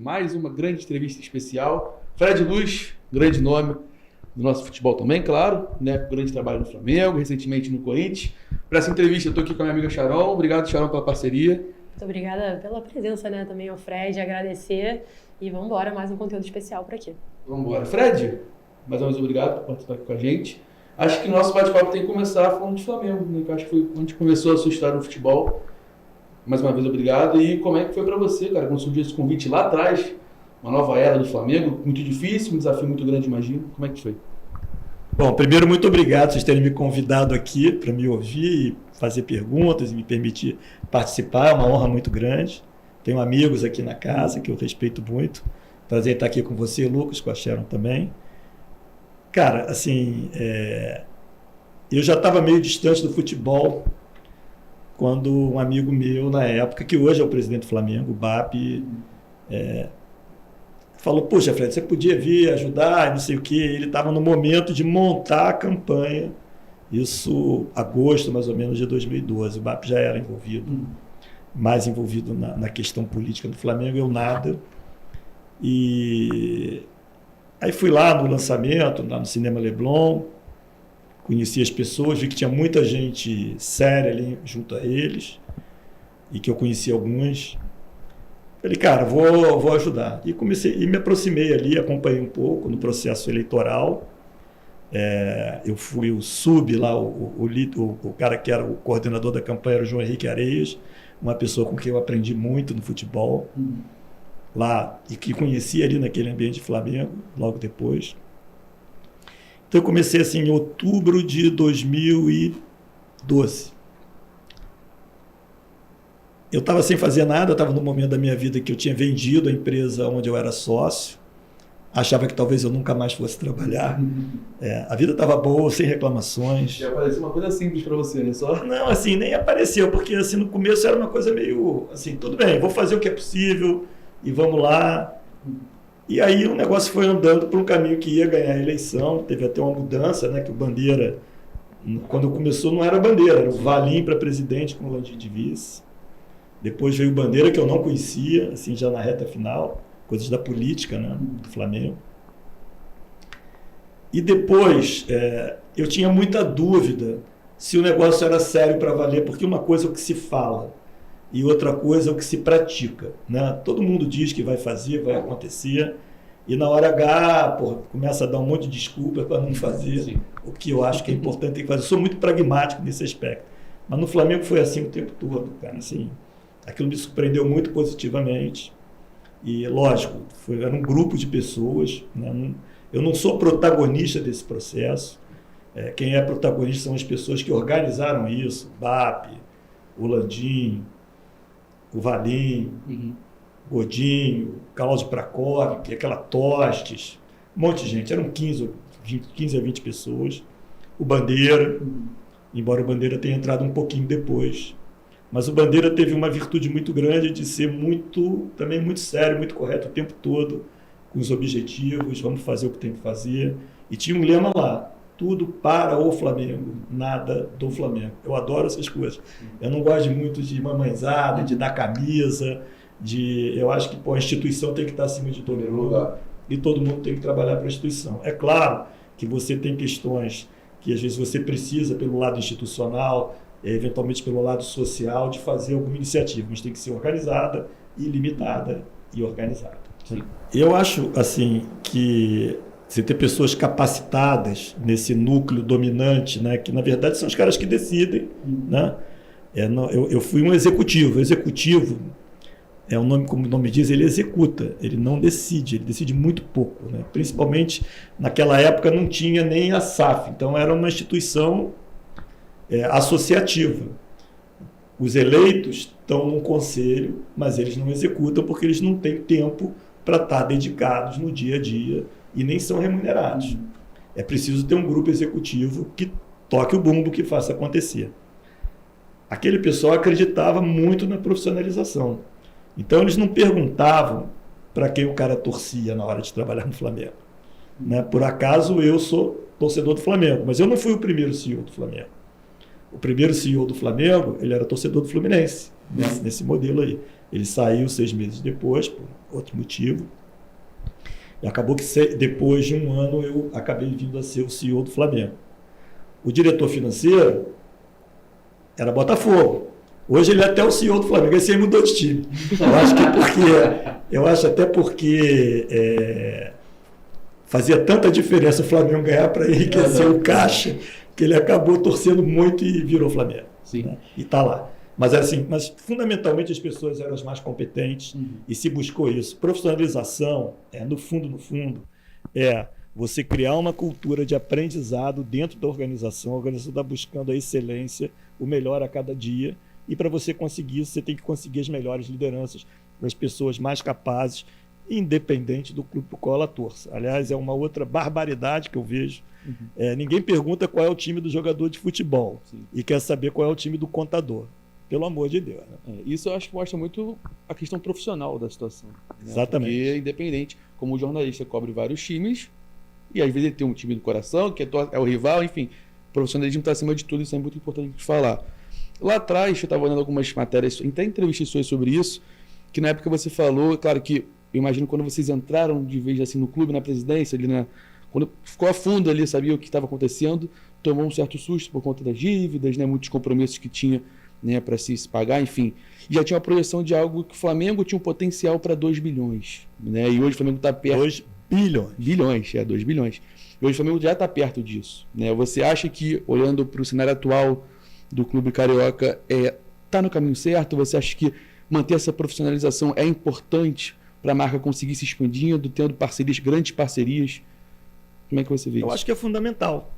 mais uma grande entrevista especial. Fred Luz, grande nome do nosso futebol também, claro, né? Grande trabalho no Flamengo, recentemente no Corinthians. Para essa entrevista eu estou aqui com a minha amiga Sharon. Obrigado, Sharon, pela parceria. Muito obrigada pela presença, né? Também ao Fred, agradecer. E vamos embora, mais um conteúdo especial por aqui. Vamos embora. Fred, mais uma vez obrigado por participar aqui com a gente. Acho que o nosso bate-papo tem que começar falando de Flamengo, né? Eu acho que foi quando a gente começou a sua história no futebol. Mais uma vez, obrigado. E como é que foi para você, cara, quando surgiu esse convite lá atrás, uma nova era do Flamengo? Muito difícil, um desafio muito grande, imagino. Como é que foi? Bom, primeiro, muito obrigado por vocês terem me convidado aqui para me ouvir, fazer perguntas e me permitir participar. É uma honra muito grande. Tenho amigos aqui na casa que eu respeito muito. Prazer estar aqui com você, Lucas, com a Sharon também. Cara, assim, eu já estava meio distante do futebol quando um amigo meu, na época, que hoje é o presidente do Flamengo, o BAP, falou, poxa, Fred, você podia vir ajudar, não sei o quê. Ele estava no momento de montar a campanha, isso agosto, mais ou menos, de 2012. O BAP já era envolvido, mais envolvido na questão política do Flamengo, eu nada. E aí fui lá no lançamento, lá no Cinema Leblon, conheci as pessoas, vi que tinha muita gente séria ali junto a eles, e que eu conhecia alguns. Falei, cara, vou ajudar. E me aproximei ali, acompanhei um pouco no processo eleitoral. Eu fui o lá, o cara que era o coordenador da campanha era o João Henrique Areias, uma pessoa com quem eu aprendi muito no futebol. Lá, e que conheci ali naquele ambiente de Flamengo, logo depois. Então eu comecei assim em outubro de 2012. Eu estava sem fazer nada, eu estava no momento da minha vida que eu tinha vendido a empresa onde eu era sócio, achava que talvez eu nunca mais fosse trabalhar. A vida estava boa, sem reclamações. Já pareceu uma coisa simples para você, né? Só... Não, assim, nem apareceu, porque assim, no começo era uma coisa meio assim, tudo bem, vou fazer o que é possível, e vamos lá. E aí o negócio foi andando por um caminho que ia ganhar a eleição. Teve até uma mudança, né? Que o Bandeira, quando começou, não era Bandeira, era o Valim para presidente com o Landim de vice. Depois veio o Bandeira, que eu não conhecia, assim, já na reta final, coisas da política, né? Do Flamengo. E depois eu tinha muita dúvida se o negócio era sério para valer, porque uma coisa é o que se fala e outra coisa é o que se pratica, né? Todo mundo diz que vai fazer, vai acontecer, e na hora H, começa a dar um monte de desculpa para não fazer. Sim. O que eu acho que é importante ter que fazer. Eu sou muito pragmático nesse aspecto, mas no Flamengo foi assim o tempo todo, cara. Assim, aquilo me surpreendeu muito positivamente, e lógico, era um grupo de pessoas, né? Eu não sou protagonista desse processo. Quem é protagonista são as pessoas que organizaram isso, o BAP, o Landim, o Valim, Godinho, Cláudio Pracov, aquela Tostes, um monte de gente, eram 15 a 20 pessoas. O Bandeira, embora o Bandeira tenha entrado um pouquinho depois, mas o Bandeira teve uma virtude muito grande de ser também muito sério, muito correto o tempo todo, com os objetivos, vamos fazer o que tem que fazer. E tinha um lema lá, tudo para o Flamengo, nada do Flamengo. Eu adoro essas coisas. Eu não gosto muito de mamãezada, de dar camisa, eu acho que a instituição tem que estar acima de todo mundo e todo mundo tem que trabalhar para a instituição. É claro que você tem questões que às vezes você precisa pelo lado institucional, eventualmente pelo lado social, de fazer alguma iniciativa, mas tem que ser organizada, ilimitada e organizada. Sim. Eu acho assim que você ter pessoas capacitadas nesse núcleo dominante, né, que na verdade são os caras que decidem, né? Eu fui um executivo. O executivo é um nome, como o nome diz, ele executa, ele não decide, ele decide muito pouco, né? Principalmente naquela época não tinha nem a SAF, então era uma instituição associativa. Os eleitos estão num conselho, mas eles não executam porque eles não têm tempo para estar dedicados no dia a dia e nem são remunerados. É preciso ter um grupo executivo que toque o bumbo, que faça acontecer. Aquele pessoal acreditava muito na profissionalização. Então eles não perguntavam para quem o cara torcia na hora de trabalhar no Flamengo, né? Por acaso eu sou torcedor do Flamengo, mas eu não fui o primeiro CEO do Flamengo. O primeiro CEO do Flamengo, ele era torcedor do Fluminense, nesse modelo aí. Ele saiu 6 meses depois, por outro motivo. E acabou que depois de um ano eu acabei vindo a ser o CEO do Flamengo. O diretor financeiro era Botafogo. Hoje ele é até o CEO do Flamengo. Esse aí mudou de time. Eu acho até porque fazia tanta diferença o Flamengo ganhar para enriquecer o caixa, que ele acabou torcendo muito e virou Flamengo. Sim. Né? E está lá. Mas fundamentalmente as pessoas eram as mais competentes e se buscou isso. Profissionalização, no fundo, é você criar uma cultura de aprendizado dentro da organização. A organização está buscando a excelência, o melhor a cada dia. E para você conseguir isso, você tem que conseguir as melhores lideranças, as pessoas mais capazes, independente do clube para o qual ela torça. Aliás, é uma outra barbaridade que eu vejo. Ninguém pergunta qual é o time do jogador de futebol. Sim. E quer saber qual é o time do contador. Pelo amor de Deus. Né? Isso eu acho que mostra muito a questão profissional da situação. Né? Exatamente. Porque, independente, como jornalista cobre vários times, e às vezes ele tem um time do coração, que é o rival, enfim, o profissionalismo está acima de tudo, isso é muito importante de falar. Lá atrás, eu estava olhando algumas matérias, até entrevistas suas sobre isso, que na época você falou, claro que eu imagino quando vocês entraram de vez assim no clube, na presidência, ali quando ficou a fundo ali, sabia o que estava acontecendo, tomou um certo susto por conta das dívidas, né, muitos compromissos que tinha, né, para se pagar, enfim. E já tinha uma projeção de algo que o Flamengo tinha um potencial para 2 bilhões. Né, e hoje o Flamengo está perto. 2 bilhões. 2 bilhões. E hoje o Flamengo já está perto disso. Né? Você acha que, olhando para o cenário atual do clube carioca, está no caminho certo? Você acha que manter essa profissionalização é importante para a marca conseguir se expandindo, tendo parcerias, grandes parcerias? Como é que você vê isso? Eu acho que é fundamental.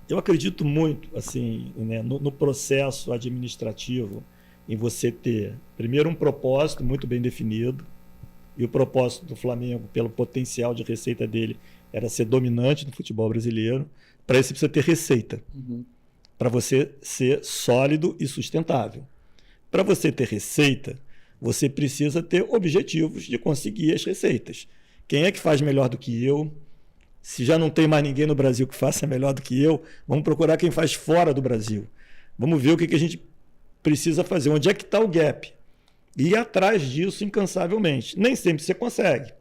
Eu acredito muito assim, né, no processo administrativo, em você ter, primeiro, um propósito muito bem definido, e o propósito do Flamengo, pelo potencial de receita dele, era ser dominante no futebol brasileiro. Para isso, você precisa ter receita, para você ser sólido e sustentável. Para você ter receita, você precisa ter objetivos de conseguir as receitas. Quem é que faz melhor do que eu? Se já não tem mais ninguém no Brasil que faça melhor do que eu, vamos procurar quem faz fora do Brasil. Vamos ver o que a gente precisa fazer, onde é que está o gap. E ir atrás disso incansavelmente. Nem sempre você consegue.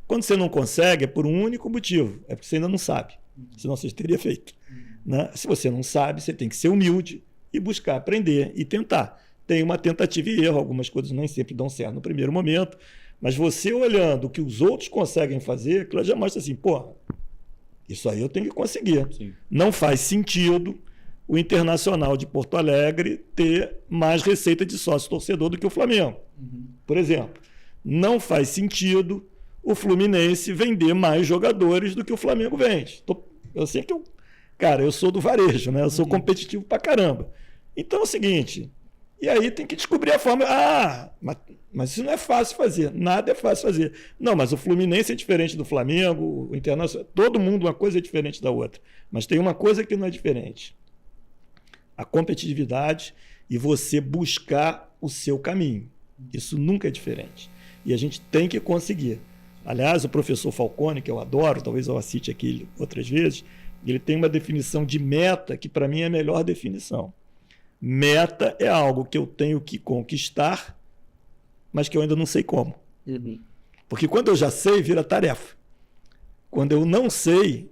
Quando você não consegue, é por um único motivo, é porque você ainda não sabe. Senão você teria feito. Né? Se você não sabe, você tem que ser humilde e buscar aprender e tentar. Tem uma tentativa e erro, algumas coisas nem sempre dão certo no primeiro momento, mas você olhando o que os outros conseguem fazer, aquilo já mostra assim, isso aí eu tenho que conseguir. Sim. Não faz sentido o Internacional de Porto Alegre ter mais receita de sócio-torcedor do que o Flamengo. Por exemplo, não faz sentido o Fluminense vender mais jogadores do que o Flamengo vende. Eu sei que eu sou do varejo, né? Eu sou competitivo pra caramba. Então é o seguinte, e aí tem que descobrir a forma. Mas isso não é fácil fazer. Nada é fácil fazer. Não, mas o Fluminense é diferente do Flamengo, o Internacional, todo mundo, uma coisa é diferente da outra. Mas tem uma coisa que não é diferente. A competitividade e você buscar o seu caminho. Isso nunca é diferente. E a gente tem que conseguir. Aliás, o professor Falcone, que eu adoro, talvez eu a cite aqui outras vezes, ele tem uma definição de meta que para mim é a melhor definição. Meta é algo que eu tenho que conquistar, mas que eu ainda não sei como. Porque quando eu já sei, vira tarefa. Quando eu não sei,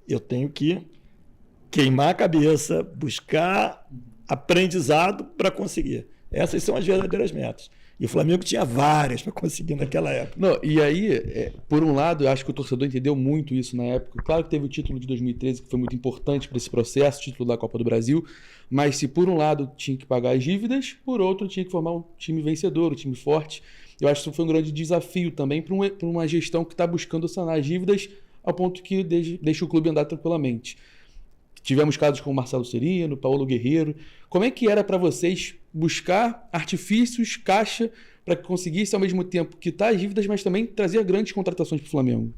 eu tenho que queimar a cabeça, buscar aprendizado para conseguir. Essas são as verdadeiras metas. E o Flamengo tinha várias para conseguir naquela época. Não, e aí, por um lado, eu acho que o torcedor entendeu muito isso na época. Claro que teve o título de 2013, que foi muito importante para esse processo, o título da Copa do Brasil. Mas se por um lado tinha que pagar as dívidas, por outro tinha que formar um time vencedor, um time forte. Eu acho que isso foi um grande desafio também para uma gestão que está buscando sanar as dívidas ao ponto que deixa o clube andar tranquilamente. Tivemos casos como Marcelo Serino, Paulo Guerreiro. Como é que era para vocês buscar artifícios, caixa, para que conseguisse ao mesmo tempo quitar as dívidas, mas também trazer grandes contratações para o Flamengo?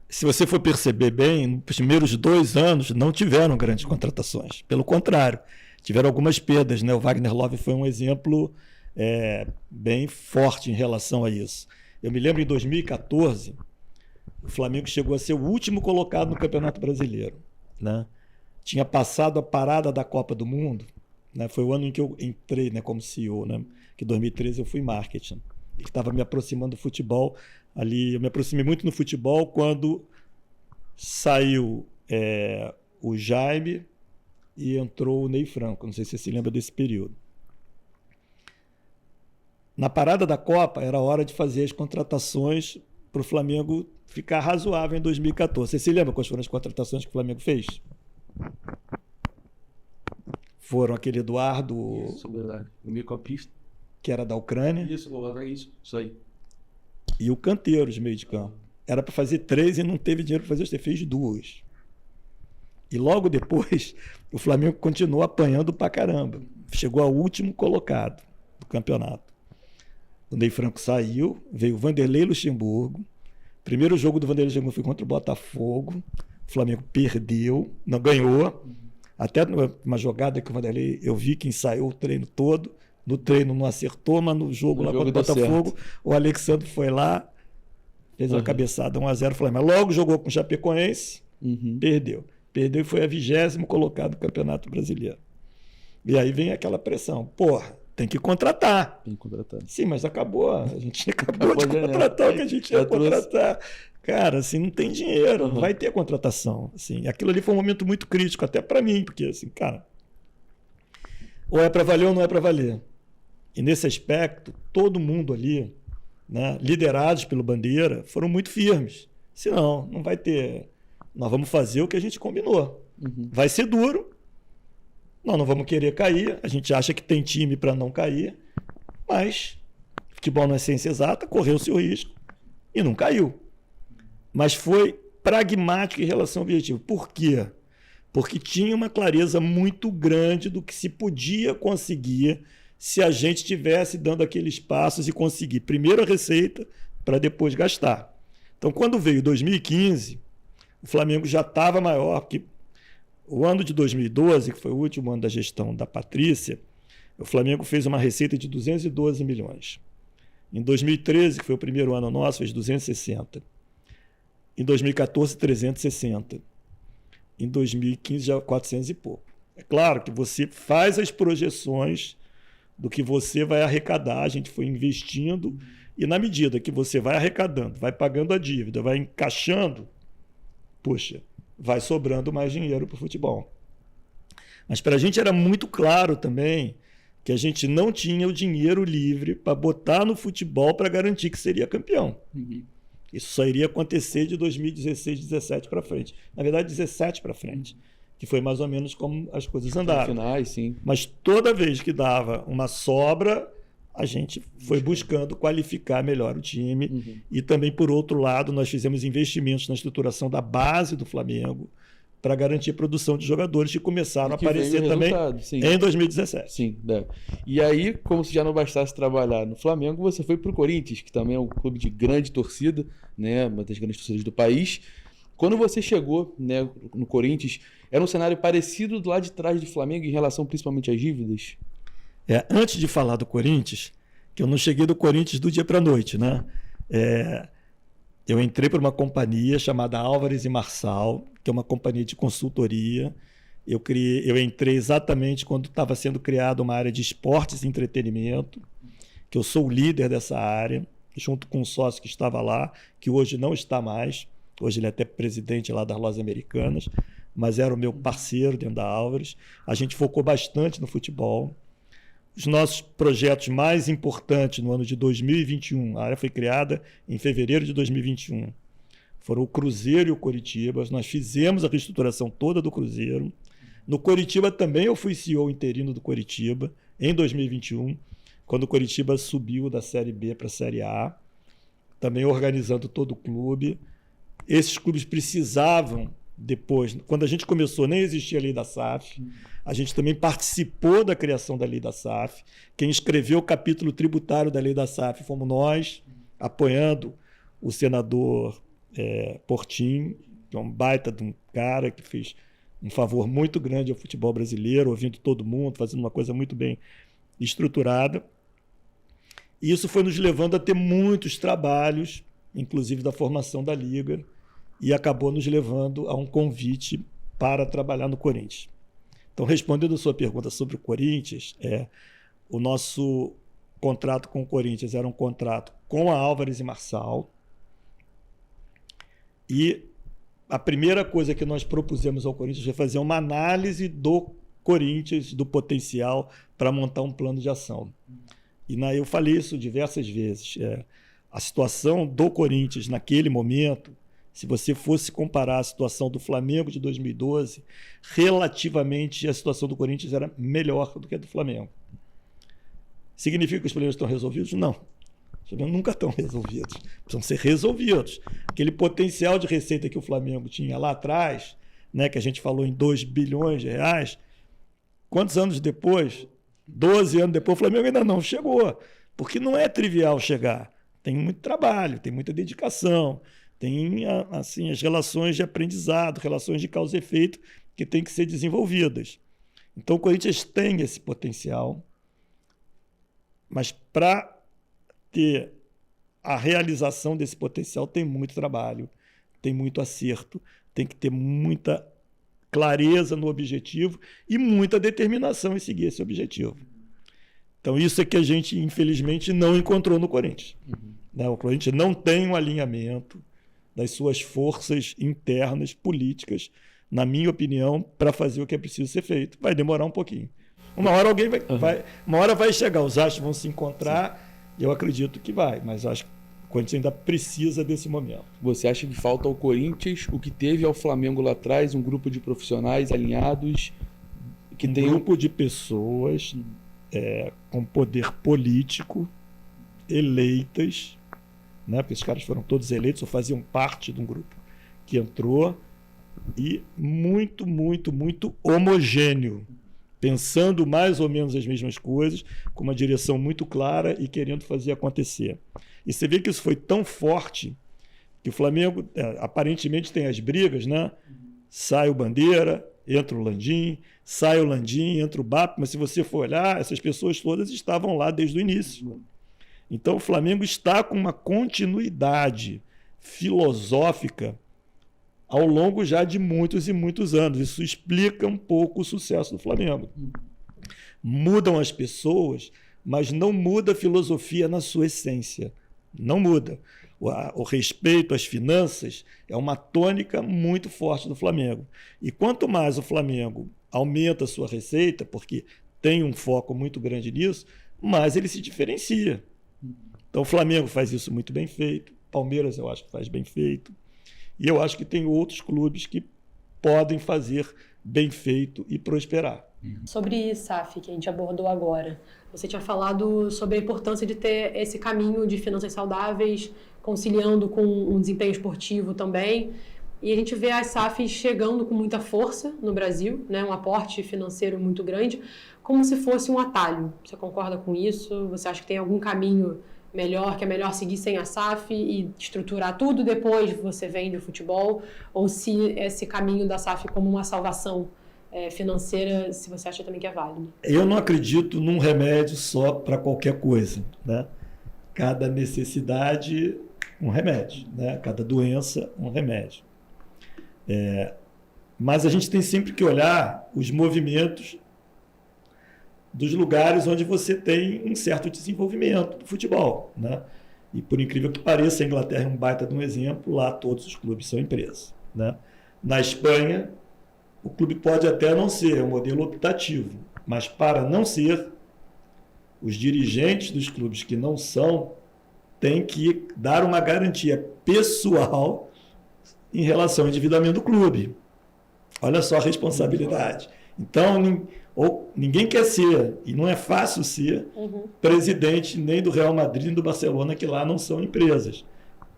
Se você for perceber bem, nos primeiros 2 anos não tiveram grandes contratações. Pelo contrário, tiveram algumas perdas. Né? O Wagner Love foi um exemplo bem forte em relação a isso. Eu me lembro em 2014, o Flamengo chegou a ser o último colocado no Campeonato Brasileiro. Né? Tinha passado a parada da Copa do Mundo, né? Foi o ano em que eu entrei, né, como CEO, né? Que em 2013 eu fui marketing. e que estava me aproximando do futebol. Ali, eu me aproximei muito no futebol quando saiu o Jaime e entrou o Ney Franco. Não sei se você se lembra desse período. Na parada da Copa, era hora de fazer as contratações para o Flamengo ficar razoável em 2014. Você se lembra quais foram as contratações que o Flamengo fez? Foram aquele Eduardo... Isso, verdade. O meio-campista. Que era da Ucrânia. Isso aí. E o Canteiro de meio de campo. Era para fazer 3 e não teve dinheiro para fazer, você fez 2. E logo depois, o Flamengo continuou apanhando pra caramba. Chegou ao último colocado do campeonato. O Ney Franco saiu, veio o Vanderlei Luxemburgo. Primeiro jogo do Vanderlei Luxemburgo foi contra o Botafogo. O Flamengo perdeu, não ganhou. Até uma jogada que o Vanderlei, eu vi que ensaiou o treino todo. No treino não acertou, mas no jogo lá contra o Botafogo, certo. O Alexandre foi lá, fez uma cabeçada 1-0 Flamengo. Logo jogou com o Chapecoense, perdeu. Perdeu e foi a 20º colocado no Campeonato Brasileiro. E aí vem aquela pressão. Porra, tem que contratar. Tem que contratar. Sim, mas acabou. A gente acabou de contratar o que a gente ia contratar. Cara, assim, não tem dinheiro, não vai ter contratação. Assim, aquilo ali foi um momento muito crítico, até para mim, porque assim, cara, ou é para valer ou não é para valer. E nesse aspecto, todo mundo ali, né, liderados pelo Bandeira, foram muito firmes. Senão, não vai ter... Nós vamos fazer o que a gente combinou. Vai ser duro. Nós não vamos querer cair. A gente acha que tem time para não cair. Mas futebol não é ciência exata, correu o seu risco e não caiu. Mas foi pragmático em relação ao objetivo. Por quê? Porque tinha uma clareza muito grande do que se podia conseguir se a gente estivesse dando aqueles passos e conseguir primeiro a receita para depois gastar. Então, quando veio 2015, o Flamengo já estava maior, porque o ano de 2012, que foi o último ano da gestão da Patrícia, o Flamengo fez uma receita de 212 milhões. Em 2013, que foi o primeiro ano nosso, fez 260. Em 2014, 360. Em 2015, já 400 e pouco. É claro que você faz as projeções do que você vai arrecadar, a gente foi investindo, e na medida que você vai arrecadando, vai pagando a dívida, vai encaixando, puxa, vai sobrando mais dinheiro para o futebol. Mas para a gente era muito claro também que a gente não tinha o dinheiro livre para botar no futebol para garantir que seria campeão. Isso só iria acontecer de 2016, 17 para frente. Na verdade, 17 para frente, que foi mais ou menos como as coisas andaram. Finais, sim. Mas toda vez que dava uma sobra, a gente foi buscando qualificar melhor o time. E também, por outro lado, nós fizemos investimentos na estruturação da base do Flamengo para garantir a produção de jogadores que começaram a aparecer também em 2017. Sim, né? E aí, como se já não bastasse trabalhar no Flamengo, você foi para o Corinthians, que também é um clube de grande torcida, né? Uma das grandes torcidas do país. Quando você chegou, né, no Corinthians, era um cenário parecido do lado de trás do Flamengo em relação principalmente às dívidas? Antes de falar do Corinthians, que eu não cheguei do Corinthians do dia para a noite, né? Eu entrei para uma companhia chamada Álvares e Marçal, que é uma companhia de consultoria. Eu entrei exatamente quando estava sendo criada uma área de esportes e entretenimento, que eu sou o líder dessa área, junto com um sócio que estava lá, que hoje não está mais. Hoje ele é até presidente lá das Lojas Americanas, mas era o meu parceiro dentro da Álvares. A gente focou bastante no futebol. Os nossos projetos mais importantes no ano de 2021, a área foi criada em fevereiro de 2021, foram o Cruzeiro e o Coritiba. Nós fizemos a reestruturação toda do Cruzeiro. No Coritiba também eu fui CEO interino do Coritiba em 2021, quando o Coritiba subiu da Série B para a Série A, também organizando todo o clube. Esses clubes precisavam depois, quando a gente começou, nem existia a lei da SAF. A gente também participou da criação da lei da SAF. Quem escreveu o capítulo tributário da lei da SAF fomos nós, apoiando o senador Portinho, que é um baita de um cara que fez um favor muito grande ao futebol brasileiro, ouvindo todo mundo, fazendo uma coisa muito bem estruturada. E isso foi nos levando a ter muitos trabalhos, inclusive da formação da Liga, e acabou nos levando a um convite para trabalhar no Corinthians. Então, respondendo a sua pergunta sobre o Corinthians, o nosso contrato com o Corinthians era um contrato com a Álvares e Marçal. E a primeira coisa que nós propusemos ao Corinthians foi fazer uma análise do Corinthians, do potencial, para montar um plano de ação. E eu falei isso diversas vezes. A situação do Corinthians naquele momento, se você fosse comparar a situação do Flamengo de 2012, relativamente a situação do Corinthians era melhor do que a do Flamengo. Significa que os problemas estão resolvidos? Não. Os problemas nunca estão resolvidos. Precisam ser resolvidos. Aquele potencial de receita que o Flamengo tinha lá atrás, né, que a gente falou em 2 bilhões de reais, quantos anos depois? 12 anos depois, o Flamengo ainda não chegou. Porque não é trivial chegar. Tem muito trabalho, tem muita dedicação, tem assim, as relações de aprendizado, relações de causa e efeito que têm que ser desenvolvidas. Então o Corinthians tem esse potencial, mas para ter a realização desse potencial tem muito trabalho, tem muito acerto, tem que ter muita clareza no objetivo e muita determinação em seguir esse objetivo. Então isso é que a gente, infelizmente, não encontrou no Corinthians. O Corinthians não tem um alinhamento das suas forças internas, políticas, na minha opinião, para fazer o que é preciso ser feito. Vai demorar um pouquinho. Uma hora alguém uma hora vai chegar, os astros vão se encontrar, e eu acredito que vai, mas acho que o Corinthians ainda precisa desse momento. Você acha que falta ao Corinthians o que teve ao Flamengo lá atrás, um grupo de profissionais alinhados, que tem grupo de pessoas com poder político, eleitas, né? Porque os caras foram todos eleitos ou faziam parte de um grupo que entrou, e muito, muito, muito homogêneo, pensando mais ou menos as mesmas coisas, com uma direção muito clara e querendo fazer acontecer. E você vê que isso foi tão forte que o Flamengo aparentemente tem as brigas, né? Sai o Bandeira, entra o Landim, sai o Landim, entra o BAP, mas se você for olhar, essas pessoas todas estavam lá desde o início. Então o Flamengo está com uma continuidade filosófica ao longo já de muitos e muitos anos. Isso explica um pouco o sucesso do Flamengo. Mudam as pessoas, mas não muda a filosofia na sua essência. Não muda. O respeito às finanças é uma tônica muito forte do Flamengo. E quanto mais o Flamengo aumenta a sua receita, porque tem um foco muito grande nisso, mais ele se diferencia. Então o Flamengo faz isso muito bem feito, Palmeiras eu acho que faz bem feito, e eu acho que tem outros clubes que podem fazer bem feito e prosperar. Sobre SAF, que a gente abordou agora, você tinha falado sobre a importância de ter esse caminho de finanças saudáveis, conciliando com um desempenho esportivo também, e a gente vê as SAFs chegando com muita força no Brasil, né, um aporte financeiro muito grande, como se fosse um atalho. Você concorda com isso? Você acha que tem algum caminho melhor, que é melhor seguir sem a SAF e estruturar tudo, depois você vende o futebol? Ou se esse caminho da SAF como uma salvação financeira, se você acha também que é válido? Eu não acredito num remédio só para qualquer coisa, né? Cada necessidade, um remédio, né? Cada doença, um remédio. Mas a gente tem sempre que olhar os movimentos dos lugares onde você tem um certo desenvolvimento do futebol, né? E por incrível que pareça, a Inglaterra é um baita de um exemplo, lá todos os clubes são empresas, né? Na Espanha, o clube pode até não ser um modelo optativo, mas para não ser, os dirigentes dos clubes que não são têm que dar uma garantia pessoal em relação ao endividamento do clube. Olha só a responsabilidade. Então, ninguém quer ser, e não é fácil ser, presidente nem do Real Madrid nem do Barcelona, que lá não são empresas,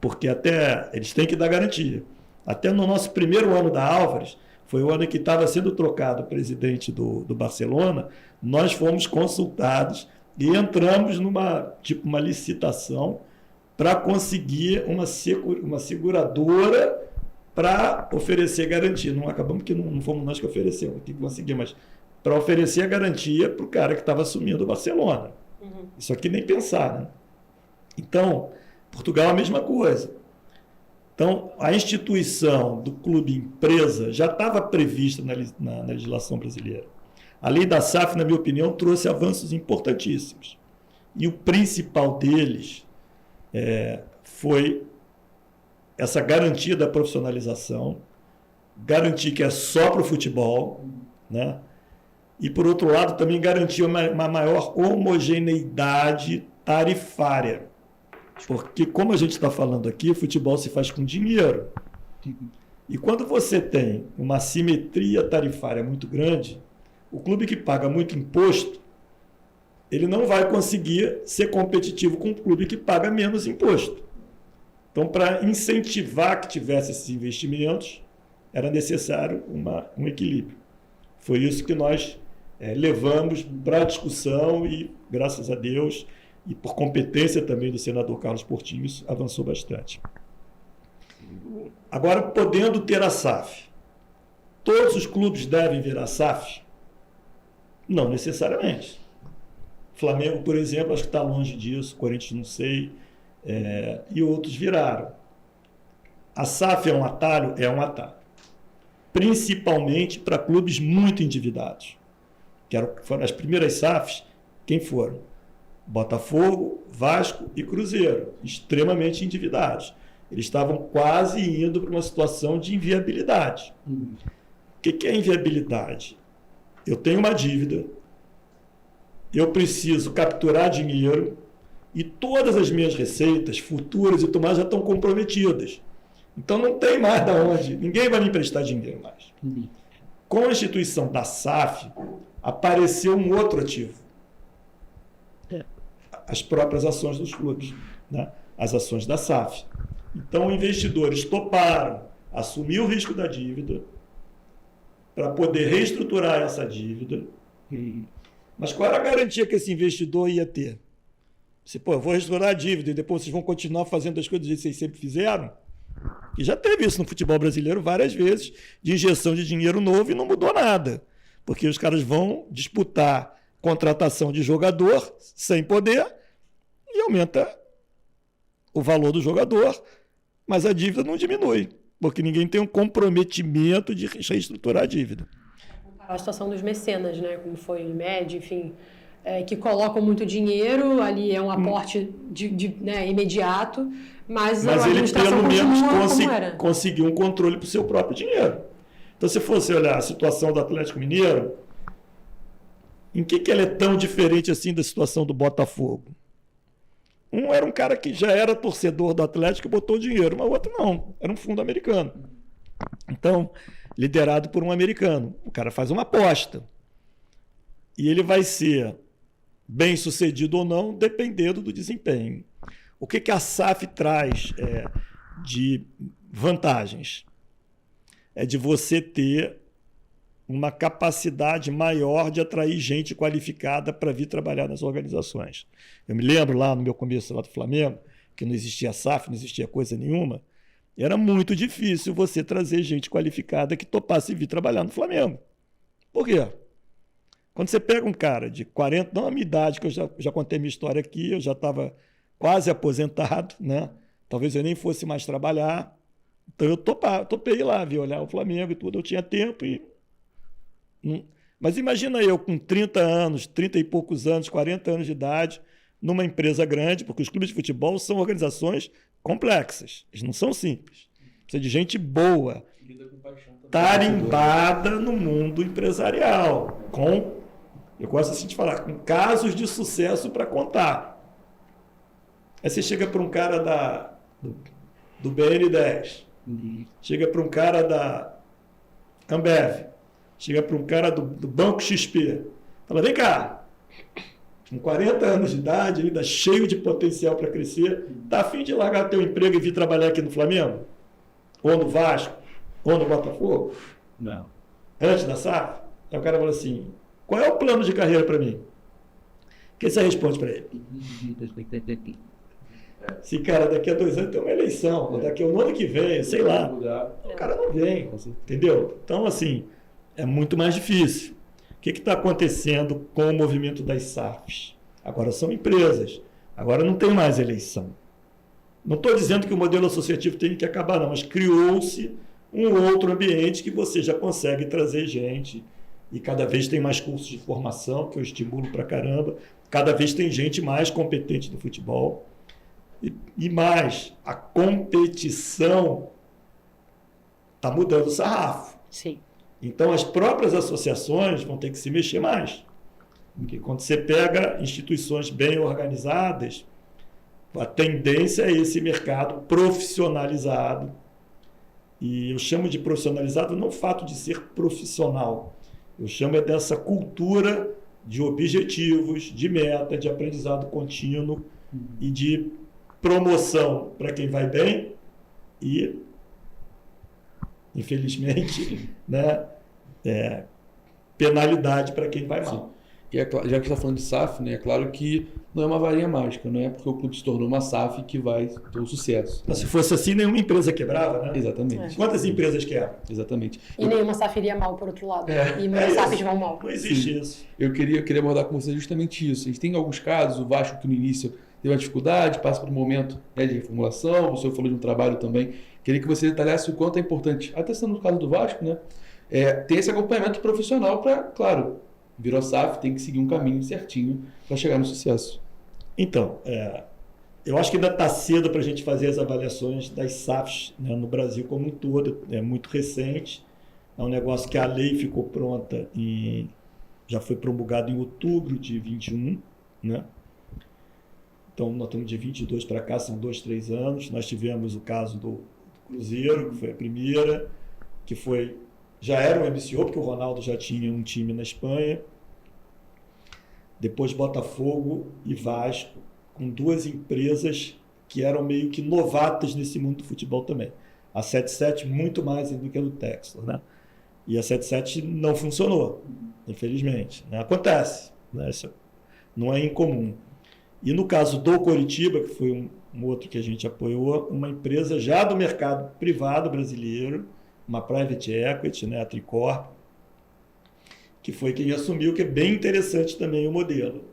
porque até eles têm que dar garantia. Até no nosso primeiro ano da Álvares, foi o ano que estava sendo trocado o presidente do Barcelona, nós fomos consultados e entramos numa uma licitação para conseguir uma seguradora para oferecer garantia. Não acabamos que não fomos nós que oferecemos, que conseguimos, mas para oferecer a garantia para o cara que estava assumindo o Barcelona. Isso aqui nem pensar, né? Então, Portugal é a mesma coisa. Então, a instituição do clube empresa já estava prevista na legislação brasileira. A lei da SAF, na minha opinião, trouxe avanços importantíssimos. E o principal deles foi essa garantia da profissionalização, garantir que é só para o futebol, né? E, por outro lado, também garantir uma maior homogeneidade tarifária. Porque, como a gente está falando aqui, o futebol se faz com dinheiro. E quando você tem uma assimetria tarifária muito grande, o clube que paga muito imposto, ele não vai conseguir ser competitivo com o clube que paga menos imposto. Então, para incentivar que tivesse esses investimentos, era necessário um equilíbrio. Foi isso que nós levamos para a discussão e, graças a Deus, e por competência também do senador Carlos Portinho, isso avançou bastante. Agora, podendo ter a SAF, todos os clubes devem virar SAF? Não necessariamente. Flamengo, por exemplo, acho que está longe disso, Corinthians não sei, e outros viraram. A SAF é um atalho? É um atalho. Principalmente para clubes muito endividados. Foram as primeiras SAFs, quem foram? Botafogo, Vasco e Cruzeiro, extremamente endividados. Eles estavam quase indo para uma situação de inviabilidade. O que é inviabilidade? Eu tenho uma dívida, eu preciso capturar dinheiro e todas as minhas receitas futuras e tudo mais já estão comprometidas. Então não tem mais de onde, ninguém vai me emprestar dinheiro mais. Com a instituição da SAF, apareceu um outro ativo. As próprias ações dos clubes, né? As ações da SAF. Então, investidores toparam assumir o risco da dívida para poder reestruturar essa dívida. Mas qual era a garantia que esse investidor ia ter? Eu vou reestruturar a dívida e depois vocês vão continuar fazendo as coisas do jeito que vocês sempre fizeram? E já teve isso no futebol brasileiro várias vezes, de injeção de dinheiro novo e não mudou nada. Porque os caras vão disputar contratação de jogador sem poder e aumenta o valor do jogador, mas a dívida não diminui, porque ninguém tem um comprometimento de reestruturar a dívida. A situação dos mecenas, né, como foi o Unimed, enfim, que colocam muito dinheiro, ali é um aporte imediato, mas a ele administração pelo menos como era. conseguiu um controle para o seu próprio dinheiro. Então, se fosse olhar a situação do Atlético Mineiro, em que ela é tão diferente assim da situação do Botafogo? Um era um cara que já era torcedor do Atlético e botou dinheiro, mas o outro não, era um fundo americano. Então, liderado por um americano. O cara faz uma aposta. E ele vai ser bem sucedido ou não, dependendo do desempenho. O que a SAF traz de vantagens? É de você ter uma capacidade maior de atrair gente qualificada para vir trabalhar nas organizações. Eu me lembro lá no meu começo lá do Flamengo, que não existia SAF, não existia coisa nenhuma, era muito difícil você trazer gente qualificada que topasse vir trabalhar no Flamengo. Por quê? Quando você pega um cara de 40, não a minha idade, que eu já contei minha história aqui, eu já estava quase aposentado, né? Talvez eu nem fosse mais trabalhar. Então eu topei lá, vi olhar o Flamengo e tudo, eu tinha tempo e... Mas imagina eu com 30 anos, 30 e poucos anos, 40 anos de idade, numa empresa grande, porque os clubes de futebol são organizações complexas, eles não são simples. Precisa de gente boa, tarimbada no mundo empresarial, eu gosto assim de falar, com casos de sucesso para contar. Aí você chega para um cara do BN10, chega para um cara da Ambev, chega para um cara do Banco XP, fala, vem cá, com 40 anos de idade, ainda cheio de potencial para crescer, tá a fim de largar teu emprego e vir trabalhar aqui no Flamengo? Ou no Vasco? Ou no Botafogo? Não. Antes da SAF? Aí o cara fala assim, qual é o plano de carreira para mim? O que você responde para ele? Se, cara, daqui a 2 anos tem uma eleição, ou daqui ao ano que vem, sei lá, o cara não vem, entendeu? Então, assim, é muito mais difícil. O que está acontecendo com o movimento das SAFs? Agora são empresas, agora não tem mais eleição. Não estou dizendo que o modelo associativo tem que acabar, não, mas criou-se um outro ambiente que você já consegue trazer gente e cada vez tem mais cursos de formação, que eu estimulo pra caramba, cada vez tem gente mais competente no futebol, e mais, a competição está mudando o sarrafo. Sim. Então, as próprias associações vão ter que se mexer mais. Porque quando você pega instituições bem organizadas, a tendência é esse mercado profissionalizado. E eu chamo de profissionalizado não o fato de ser profissional. Eu chamo dessa cultura de objetivos, de meta, de aprendizado contínuo e de promoção para quem vai bem e, infelizmente, né, penalidade para quem vai mal. Sim. E já que você está falando de SAF, né, é claro que não é uma varinha mágica, não é porque o clube se tornou uma SAF que vai ter o sucesso. Mas se fosse assim, nenhuma empresa quebrava, né? Exatamente. Quantas empresas quebram? Exatamente. E nenhuma SAF iria mal, por outro lado. E muitas SAFs vão mal. Não existe isso. Eu queria abordar com você justamente isso. A gente tem alguns casos, o Vasco que no início teve uma dificuldade, passa por um momento, né, de reformulação, o senhor falou de um trabalho também. Queria que você detalhasse o quanto é importante, até sendo no caso do Vasco, né, ter esse acompanhamento profissional para, claro, virou SAF, tem que seguir um caminho certinho para chegar no sucesso. Então, eu acho que ainda está cedo para a gente fazer as avaliações das SAFs, né, no Brasil como um todo. É muito recente. É um negócio que a lei ficou pronta e já foi promulgado em outubro de 21, né? Então, nós estamos de 22 para cá, são 2, 3 anos. Nós tivemos o caso do Cruzeiro, que foi a primeira, que já era um MCO, porque o Ronaldo já tinha um time na Espanha. Depois Botafogo e Vasco, com 2 empresas que eram meio que novatas nesse mundo do futebol também. A 77 muito mais do que a do Texas, né? E a 77 não funcionou, infelizmente, né? Acontece, né? Isso não é incomum. E no caso do Coritiba, que foi um outro que a gente apoiou, uma empresa já do mercado privado brasileiro, uma private equity, né, a Tricorp, que foi quem assumiu, que é bem interessante também o modelo.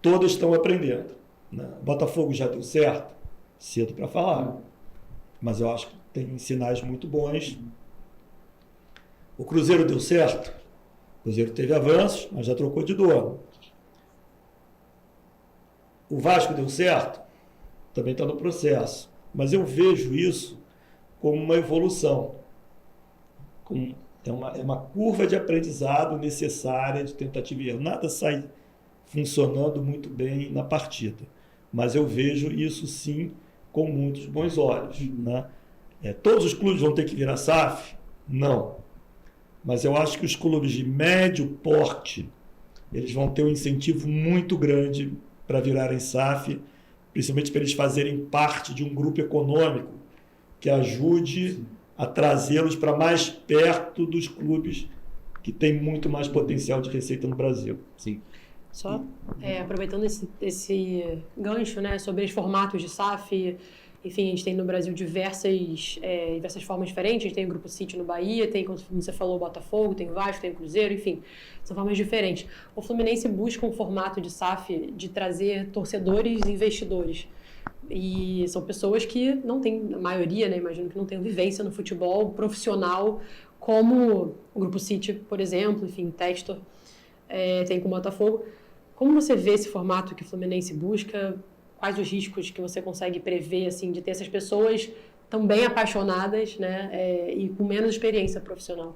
Todos estão aprendendo, né? Botafogo já deu certo? Cedo para falar, mas eu acho que tem sinais muito bons. O Cruzeiro deu certo? O Cruzeiro teve avanços, mas já trocou de dono. O Vasco deu certo? Também está no processo. Mas eu vejo isso como uma evolução. É uma curva de aprendizado necessária de tentativa e erro. Nada sai funcionando muito bem na partida. Mas eu vejo isso, sim, com muitos bons olhos, né? Todos os clubes vão ter que virar SAF? Não. Mas eu acho que os clubes de médio porte, eles vão ter um incentivo muito grande para virarem SAF, principalmente para eles fazerem parte de um grupo econômico que ajude a trazê-los para mais perto dos clubes que têm muito mais potencial de receita no Brasil. Sim. Só aproveitando esse gancho, né, sobre os formatos de SAF, enfim, a gente tem no Brasil diversas formas diferentes. A gente tem o Grupo City no Bahia, tem, como você falou, o Botafogo, tem o Vasco, tem o Cruzeiro, enfim, são formas diferentes. O Fluminense busca um formato de SAF de trazer torcedores e investidores. E são pessoas que não têm, a maioria, né, imagino que não tenham vivência no futebol profissional, como o Grupo City, por exemplo, enfim, Textor, tem com o Botafogo. Como você vê esse formato que o Fluminense busca? Quais os riscos que você consegue prever, assim, de ter essas pessoas também apaixonadas, né, e com menos experiência profissional?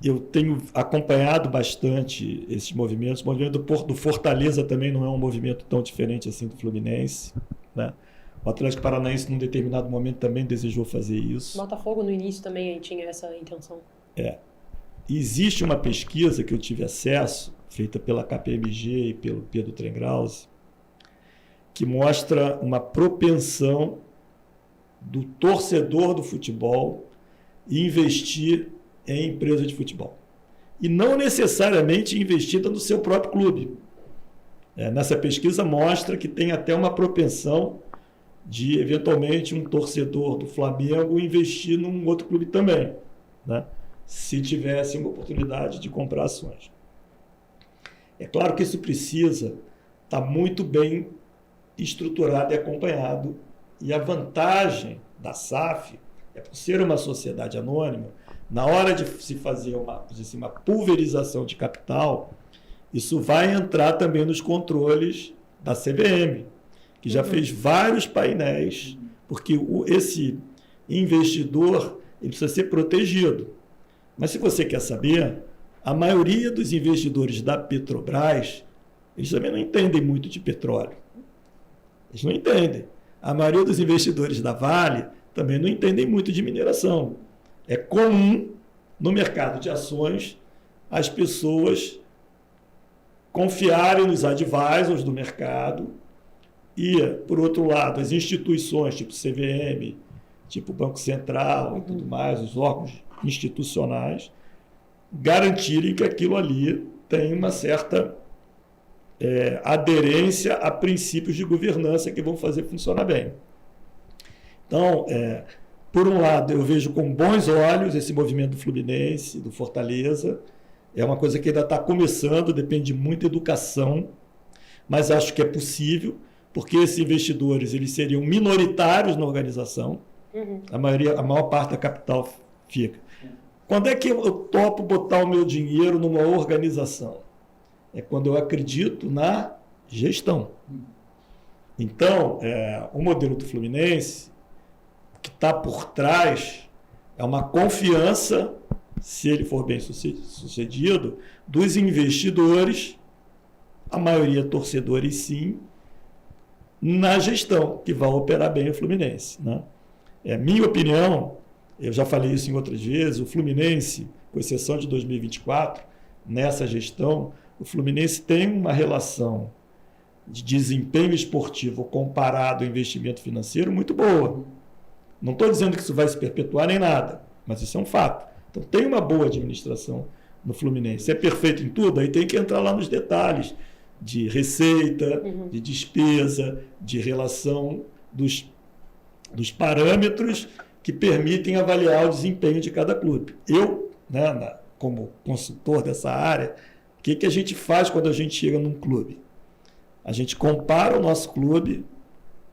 Eu tenho acompanhado bastante esses movimentos. O movimento do Fortaleza também não é um movimento tão diferente assim do Fluminense, né? O Atlético Paranaense, num determinado momento, também desejou fazer isso. O Botafogo, no início, também tinha essa intenção. Existe uma pesquisa que eu tive acesso, feita pela KPMG e pelo Pedro Trengrause, que mostra uma propensão do torcedor do futebol investir em empresa de futebol. E não necessariamente investida no seu próprio clube. Nessa pesquisa mostra que tem até uma propensão de, eventualmente, um torcedor do Flamengo investir num outro clube também, né? Se tivesse uma oportunidade de comprar ações. É claro que isso precisa estar muito bem estruturado e acompanhado. E a vantagem da SAF É por ser uma sociedade anônima, na hora de se fazer uma pulverização de capital, isso vai entrar também nos controles da CVM, que já fez vários painéis, porque esse investidor ele precisa ser protegido. Mas se você quer saber, a maioria dos investidores da Petrobras, eles também não entendem muito de petróleo. Eles não entendem. A maioria dos investidores da Vale também não entendem muito de mineração. É comum no mercado de ações as pessoas confiarem nos advisors do mercado e, por outro lado, as instituições tipo CVM, tipo Banco Central e tudo mais, os órgãos institucionais, garantirem que aquilo ali tem uma certa aderência a princípios de governança que vão fazer funcionar bem. Então, por um lado, eu vejo com bons olhos esse movimento do Fluminense, do Fortaleza. É uma coisa que ainda está começando, depende muito da educação, mas acho que é possível, porque esses investidores eles seriam minoritários na organização, a maior parte da capital fica. Quando é que eu topo botar o meu dinheiro numa organização? É quando eu acredito na gestão. Então, o modelo do Fluminense, que está por trás, é uma confiança, se ele for bem sucedido, dos investidores, a maioria torcedores sim, na gestão, que vai operar bem o Fluminense. Né? Minha opinião, eu já falei isso em outras vezes, o Fluminense, com exceção de 2024, nessa gestão, o Fluminense tem uma relação de desempenho esportivo comparado ao investimento financeiro muito boa. Não estou dizendo que isso vai se perpetuar nem nada, mas isso é um fato. Então tem uma boa administração no Fluminense. Se é perfeito em tudo, aí tem que entrar lá nos detalhes de receita, de despesa, de relação dos parâmetros que permitem avaliar o desempenho de cada clube. Eu, como consultor dessa área, o que a gente faz quando a gente chega num clube? A gente compara o nosso clube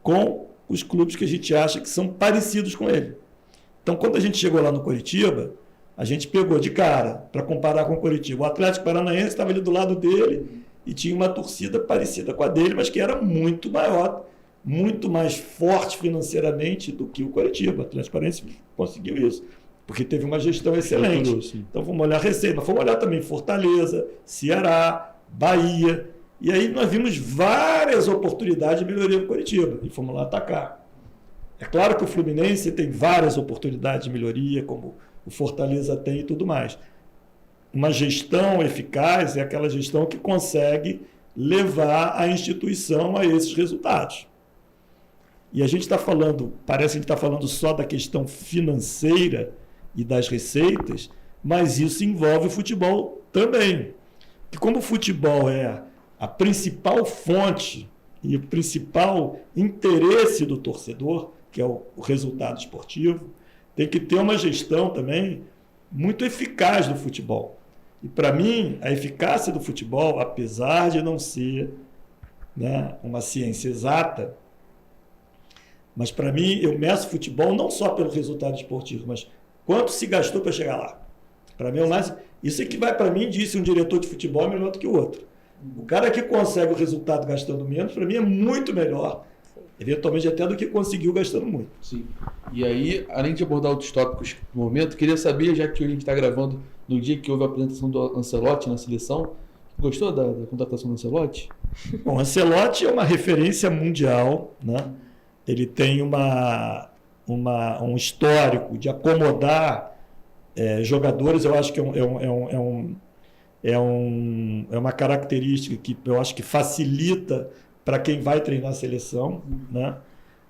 com os clubes que a gente acha que são parecidos com ele. Então, quando a gente chegou lá no Coritiba, a gente pegou de cara para comparar com o Coritiba. O Atlético Paranaense estava ali do lado dele e tinha uma torcida parecida com a dele, mas que era muito maior, muito mais forte financeiramente do que o Coritiba. O Atlético Paranaense conseguiu isso, porque teve uma gestão excelente. Então, vamos olhar a receita, mas vamos olhar também Fortaleza, Ceará, Bahia. E aí nós vimos várias oportunidades de melhoria para o Coritiba e fomos lá atacar. É claro que o Fluminense tem várias oportunidades de melhoria, como o Fortaleza tem e tudo mais. Uma gestão eficaz é aquela gestão que consegue levar a instituição a esses resultados. E a gente está falando, parece que a gente está falando só da questão financeira e das receitas, mas isso envolve o futebol também. E como o futebol é a principal fonte e o principal interesse do torcedor, que é o resultado esportivo, tem que ter uma gestão também muito eficaz do futebol. E, para mim, a eficácia do futebol, apesar de não ser uma ciência exata, mas, para mim, eu meço futebol não só pelo resultado esportivo, mas quanto se gastou para chegar lá. Para mim, é o mais... Isso é que vai, para mim, disse um diretor de futebol é melhor do que o outro. O cara que consegue o resultado gastando menos, para mim, é muito melhor, eventualmente até do que conseguiu gastando muito. Sim. E aí, além de abordar outros tópicos no momento, queria saber, já que a gente está gravando no dia que houve a apresentação do Ancelotti na seleção, gostou da contratação do Ancelotti? Bom, Ancelotti é uma referência mundial, né? Ele tem um histórico de acomodar jogadores. Eu acho que é uma característica que eu acho que facilita para quem vai treinar a seleção, né?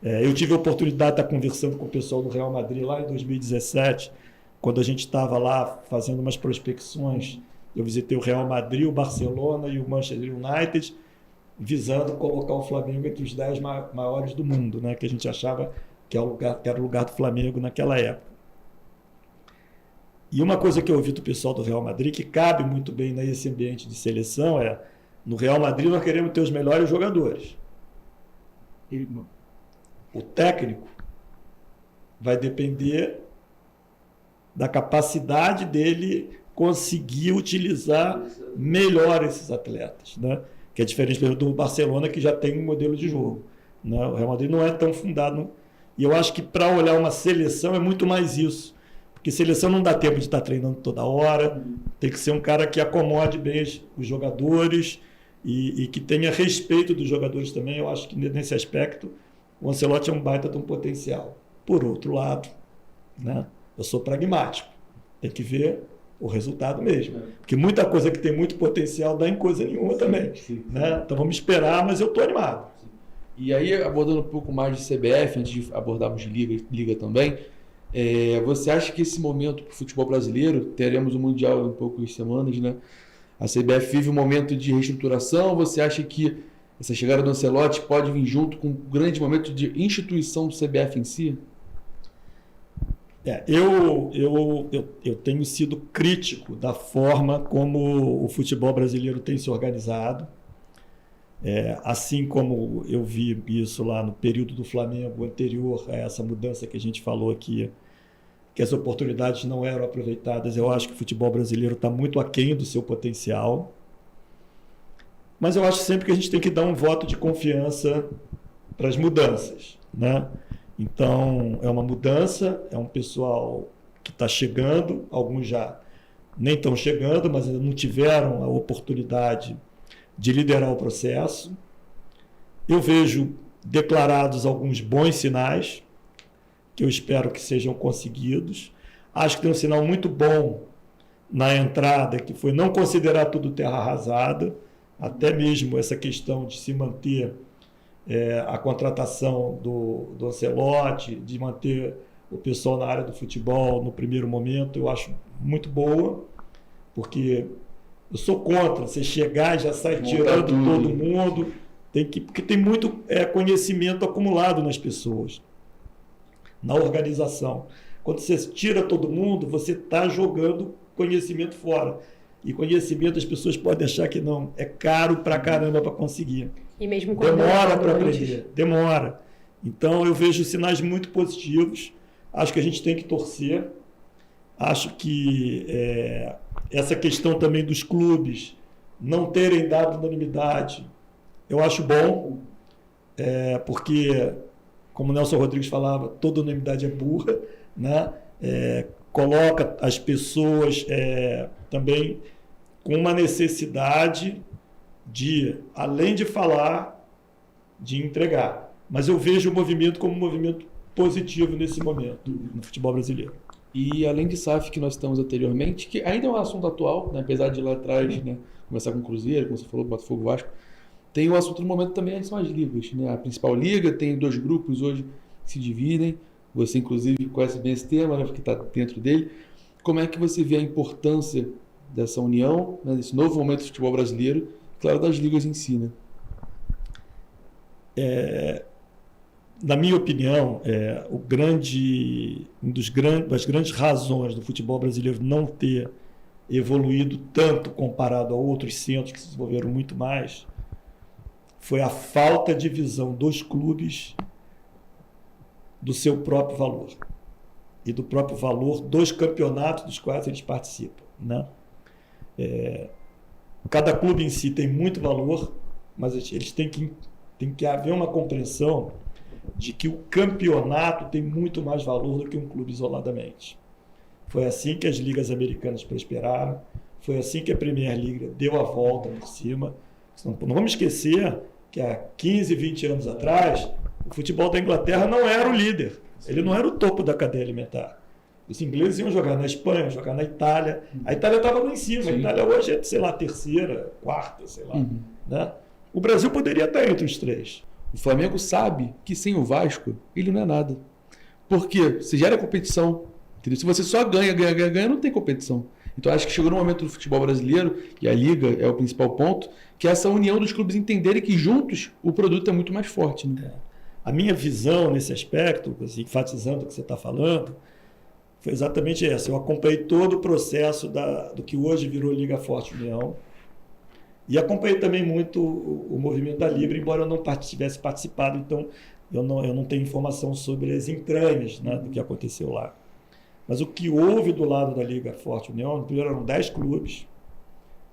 Eu tive a oportunidade de estar conversando com o pessoal do Real Madrid lá em 2017, quando a gente estava lá fazendo umas prospecções. Eu visitei o Real Madrid, o Barcelona e o Manchester United, visando colocar o Flamengo entre os 10 maiores do mundo, né? Que a gente achava que era o lugar do Flamengo naquela época. E uma coisa que eu ouvi do pessoal do Real Madrid, que cabe muito bem nesse ambiente de seleção, no Real Madrid nós queremos ter os melhores jogadores. O técnico vai depender da capacidade dele conseguir utilizar melhor esses atletas, né? Que é diferente do Barcelona, que já tem um modelo de jogo, né? O Real Madrid não é tão fundado. E eu acho que para olhar uma seleção é muito mais isso. Porque seleção não dá tempo de estar treinando toda hora, tem que ser um cara que acomode bem os jogadores e que tenha respeito dos jogadores também. Eu acho que nesse aspecto o Ancelotti é um baita de um potencial. Por outro lado, né, eu sou pragmático, tem que ver o resultado mesmo. Porque muita coisa que tem muito potencial dá em coisa nenhuma também. Né? Então vamos esperar, mas eu estou animado. E aí, abordando um pouco mais de CBF, antes de abordarmos de Liga também, você acha que esse momento para o futebol brasileiro, teremos o Mundial em poucas semanas, né? A CBF vive um momento de reestruturação, você acha que essa chegada do Ancelotti pode vir junto com um grande momento de instituição do CBF em si? Eu tenho sido crítico da forma como o futebol brasileiro tem se organizado. Assim como eu vi isso lá no período do Flamengo anterior a essa mudança que a gente falou aqui, que as oportunidades não eram aproveitadas, eu acho que o futebol brasileiro está muito aquém do seu potencial. Mas eu acho sempre que a gente tem que dar um voto de confiança para as mudanças, né? Então, é uma mudança, é um pessoal que está chegando, alguns já nem estão chegando, mas ainda não tiveram a oportunidade de liderar o processo. Eu vejo declarados alguns bons sinais, que eu espero que sejam conseguidos. Acho que tem um sinal muito bom na entrada, que foi não considerar tudo terra arrasada, até mesmo essa questão de se manter a contratação do Ancelotti, de manter o pessoal na área do futebol no primeiro momento, eu acho muito boa, porque eu sou contra você chegar e já sair tirando todo mundo, porque tem muito conhecimento acumulado nas pessoas, na organização. Quando você tira todo mundo, você está jogando conhecimento fora. E conhecimento as pessoas podem achar que não. É caro pra caramba para conseguir. E mesmo quando demora para aprender. Demora. Então eu vejo sinais muito positivos. Acho que a gente tem que torcer. Acho que essa questão também dos clubes não terem dado unanimidade, eu acho bom, porque, como o Nelson Rodrigues falava, toda unanimidade é burra, né? Coloca as pessoas também com uma necessidade de, além de falar, de entregar. Mas eu vejo o movimento como um movimento positivo nesse momento, no futebol brasileiro. E além de SAF que nós estamos anteriormente, que ainda é um assunto atual, né? Apesar de lá atrás, né, começar com o Cruzeiro, como você falou, Botafogo, Vasco, tem um assunto no momento também, são as ligas, né? A principal liga tem 2 grupos hoje que se dividem. Você, inclusive, conhece bem esse tema, né, porque está dentro dele. Como é que você vê a importância dessa união, né, desse novo momento do futebol brasileiro, claro, das ligas em si, né? Na minha opinião, das grandes razões do futebol brasileiro não ter evoluído tanto comparado a outros centros que se desenvolveram muito mais foi a falta de visão dos clubes do seu próprio valor e do próprio valor dos campeonatos dos quais eles participam, né? Cada clube em si tem muito valor, mas eles tem que haver uma compreensão de que o campeonato tem muito mais valor do que um clube isoladamente. Foi assim que as ligas americanas prosperaram, foi assim que a Premier League deu a volta por cima. Não vamos esquecer que há 15, 20 anos atrás, o futebol da Inglaterra não era o líder. Ele não era o topo da cadeia alimentar. Os ingleses iam jogar na Espanha, jogar na Itália. A Itália estava lá em cima. Sim. A Itália hoje é, sei lá, terceira, quarta, sei lá. Né? O Brasil poderia estar entre os 3. O Flamengo sabe que sem o Vasco, ele não é nada. Porque você gera competição. Entendeu? Se você só ganha, não tem competição. Então acho que chegou no momento do futebol brasileiro, e a Liga é o principal ponto, que é essa união dos clubes entenderem que juntos o produto é muito mais forte. Né? A minha visão nesse aspecto, assim, enfatizando o que você está falando, foi exatamente essa. Eu acompanhei todo o processo do que hoje virou Liga Forte União e acompanhei também muito o movimento da Libre, embora eu não tivesse participado. Então, eu não tenho informação sobre as entranhas, né, do que aconteceu lá. Mas o que houve do lado da Liga Forte União, primeiro eram 10 clubes,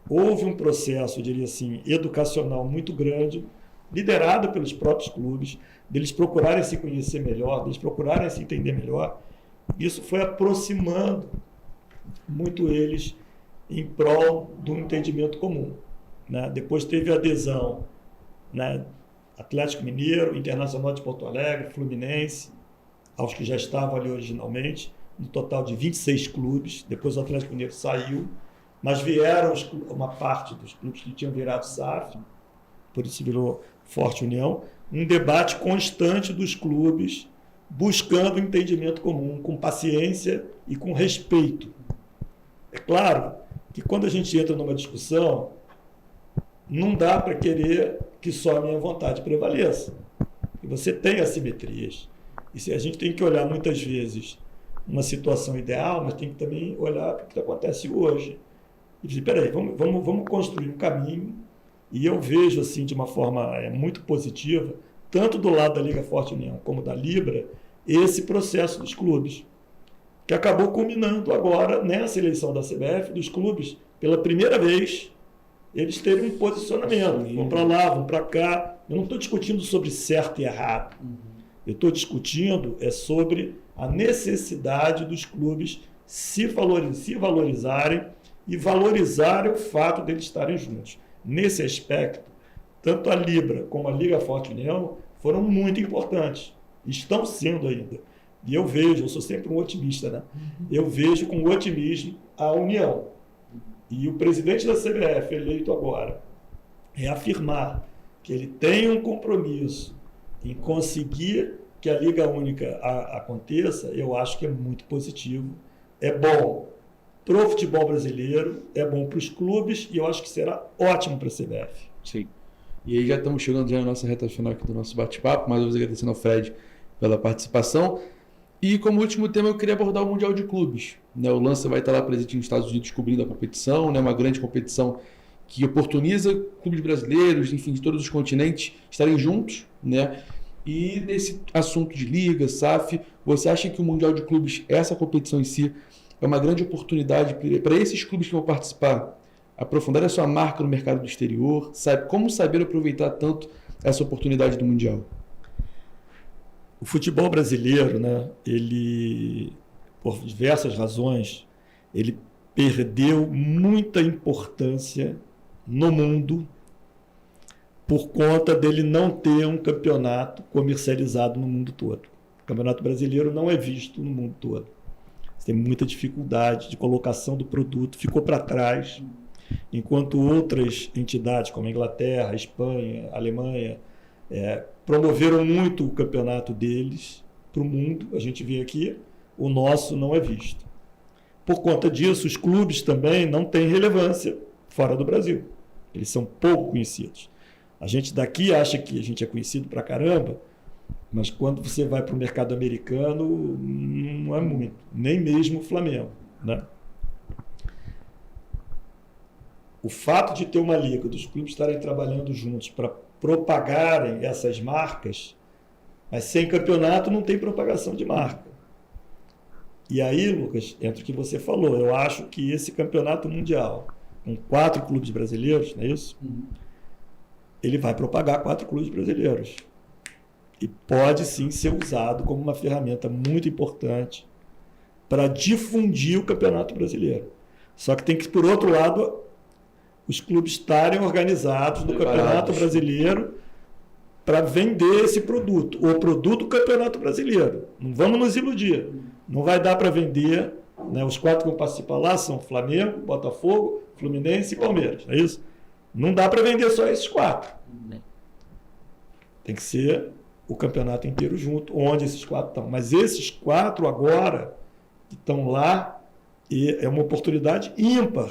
houve um processo, eu diria assim, educacional muito grande, liderado pelos próprios clubes, deles procurarem se conhecer melhor, deles procurarem se entender melhor. Isso foi aproximando muito eles em prol do entendimento comum, né? Depois teve a adesão, né, Atlético Mineiro, Internacional de Porto Alegre, Fluminense, aos que já estavam ali originalmente, no total de 26 clubes. Depois o Atlético Mineiro saiu, mas vieram uma parte dos clubes que tinham virado SAF, por isso virou Forte União, um debate constante dos clubes, buscando entendimento comum, com paciência e com respeito. É claro que quando a gente entra numa discussão, não dá para querer que só a minha vontade prevaleça. E você tem assimetrias. E a gente tem que olhar muitas vezes uma situação ideal, mas tem que também olhar para o que acontece hoje. E dizer, peraí, vamos construir um caminho. E eu vejo assim de uma forma muito positiva, tanto do lado da Liga Forte União como da Libra, esse processo dos clubes, que acabou culminando agora nessa eleição da CBF, dos clubes, pela primeira vez, eles terem um posicionamento. Sim. Vão para lá, vão para cá. Eu não estou discutindo sobre certo e errado. Eu estou discutindo sobre a necessidade dos clubes se valorizarem e valorizarem o fato de eles estarem juntos. Nesse aspecto, tanto a Libra como a Liga Forte União foram muito importantes. Estão sendo ainda. E eu sou sempre um otimista, né? Eu vejo com otimismo a união. E o presidente da CBF, eleito agora, reafirmar que ele tem um compromisso em conseguir que a Liga Única aconteça, eu acho que é muito positivo. É bom para o futebol brasileiro, é bom para os clubes e eu acho que será ótimo para a CBF. Sim. E aí já estamos chegando já na nossa reta final aqui do nosso bate-papo, mais uma vez agradecendo ao Fred pela participação. E como último tema eu queria abordar o Mundial de Clubes. Né? O Lança vai estar lá presente nos Estados Unidos cobrindo a competição, né? Uma grande competição que oportuniza clubes brasileiros, enfim, de todos os continentes estarem juntos, né? E nesse assunto de Liga, SAF, você acha que o Mundial de Clubes, essa competição em si, é uma grande oportunidade para esses clubes que vão participar aprofundar a sua marca no mercado do exterior? Como saber aproveitar tanto essa oportunidade do Mundial? O futebol brasileiro, né, ele, por diversas razões, ele perdeu muita importância no mundo por conta dele não ter um campeonato comercializado no mundo todo. O Campeonato Brasileiro não é visto no mundo todo. Você tem muita dificuldade de colocação do produto, ficou para trás, enquanto outras entidades como a Inglaterra, a Espanha, a Alemanha, promoveram muito o campeonato deles para o mundo. A gente vê aqui, o nosso não é visto. Por conta disso, os clubes também não têm relevância fora do Brasil. Eles são pouco conhecidos. A gente daqui acha que a gente é conhecido pra caramba, mas quando você vai para o mercado americano, não é muito. Nem mesmo o Flamengo, né? O fato de ter uma liga, dos clubes estarem trabalhando juntos para propagarem essas marcas, mas sem campeonato não tem propagação de marca. E aí, Lucas, entra o que você falou, eu acho que esse campeonato mundial, com 4 clubes brasileiros, não é isso? Ele vai propagar 4 clubes brasileiros. E pode sim ser usado como uma ferramenta muito importante para difundir o campeonato brasileiro. Só que tem que, por outro lado, os clubes estarem organizados no Campeonato Brasileiro para vender esse produto, o produto do Campeonato Brasileiro. Não vamos nos iludir. Não vai dar para vender, né? Os 4 que vão participar lá são Flamengo, Botafogo, Fluminense e Palmeiras, não é isso? Não dá para vender só esses 4. Tem que ser o campeonato inteiro junto, onde esses 4 estão. Mas esses 4 agora, que estão lá, é uma oportunidade ímpar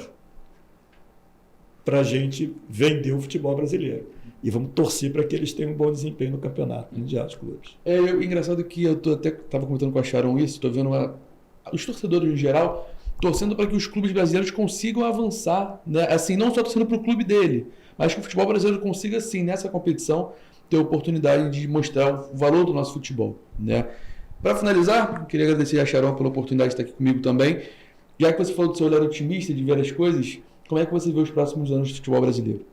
para a gente vender o futebol brasileiro. E vamos torcer para que eles tenham um bom desempenho no campeonato mundial de clubes. Engraçado que eu até estava comentando com a Sharon isso, estou vendo os torcedores em geral torcendo para que os clubes brasileiros consigam avançar, né? Assim, não só torcendo para o clube dele, mas que o futebol brasileiro consiga, sim, nessa competição, ter a oportunidade de mostrar o valor do nosso futebol, né? Para finalizar, queria agradecer a Sharon pela oportunidade de estar aqui comigo também. Já que você falou do seu olhar otimista de ver as coisas, como é que você vê os próximos anos do futebol brasileiro?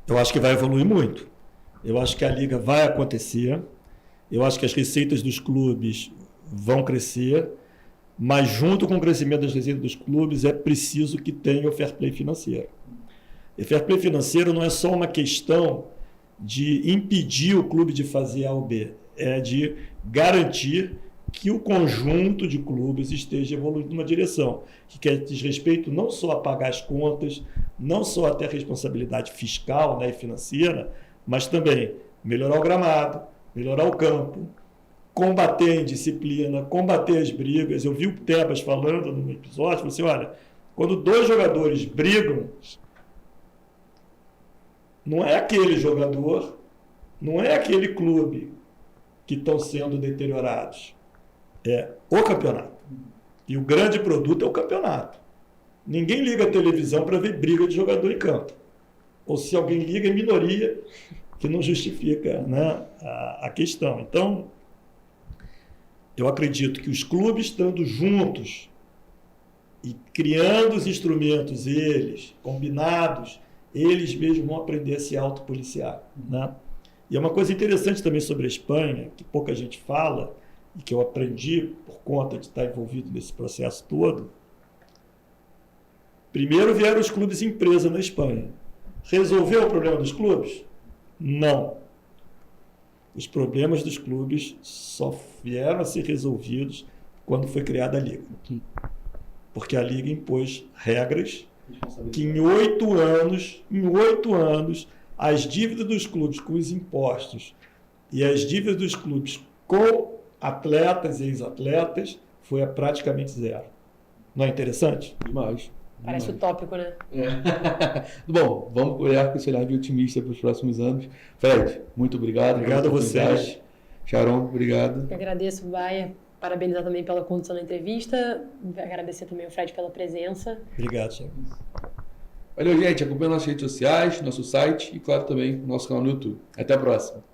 Eu acho que vai evoluir muito. Eu acho que a Liga vai acontecer. Eu acho que as receitas dos clubes vão crescer. Mas junto com o crescimento das receitas dos clubes é preciso que tenha o fair play financeiro. E fair play financeiro não é só uma questão de impedir o clube de fazer A ou B, é de garantir que o conjunto de clubes esteja evoluindo numa direção que diz respeito não só a pagar as contas, não só a ter a responsabilidade fiscal, né, e financeira, mas também melhorar o gramado, melhorar o campo, combater a indisciplina, combater as brigas. Eu vi o Tebas falando no episódio, falou assim, olha, quando 2 jogadores brigam, não é aquele jogador, não é aquele clube que estão sendo deteriorados. É o campeonato. E o grande produto é o campeonato. Ninguém liga a televisão para ver briga de jogador em campo. Ou se alguém liga, é minoria, que não justifica, né, a questão. Então, eu acredito que os clubes estando juntos e criando os instrumentos, eles, combinados, eles mesmos vão aprender a se autopoliciar, né? E é uma coisa interessante também sobre a Espanha, que pouca gente fala, e que eu aprendi por conta de estar envolvido nesse processo todo. Primeiro vieram os clubes empresa na Espanha. Resolveu o problema dos clubes? Não. Os problemas dos clubes só vieram a ser resolvidos quando foi criada a Liga. Porque a Liga impôs regras que em 8 anos, as dívidas dos clubes com os impostos e as dívidas dos clubes com atletas e ex-atletas foi a praticamente zero. Não é interessante? Demais. Parece utópico, né? É. Bom, vamos olhar com esse olhar de otimista para os próximos anos. Fred, muito obrigado. Obrigado a vocês. Sharon, obrigado. Eu agradeço, Baia. Parabenizar também pela condução da entrevista. Agradecer também ao Fred pela presença. Obrigado, Sharon. Valeu, gente. Acompanhe nossas redes sociais, nosso site e, claro, também o nosso canal no YouTube. Até a próxima.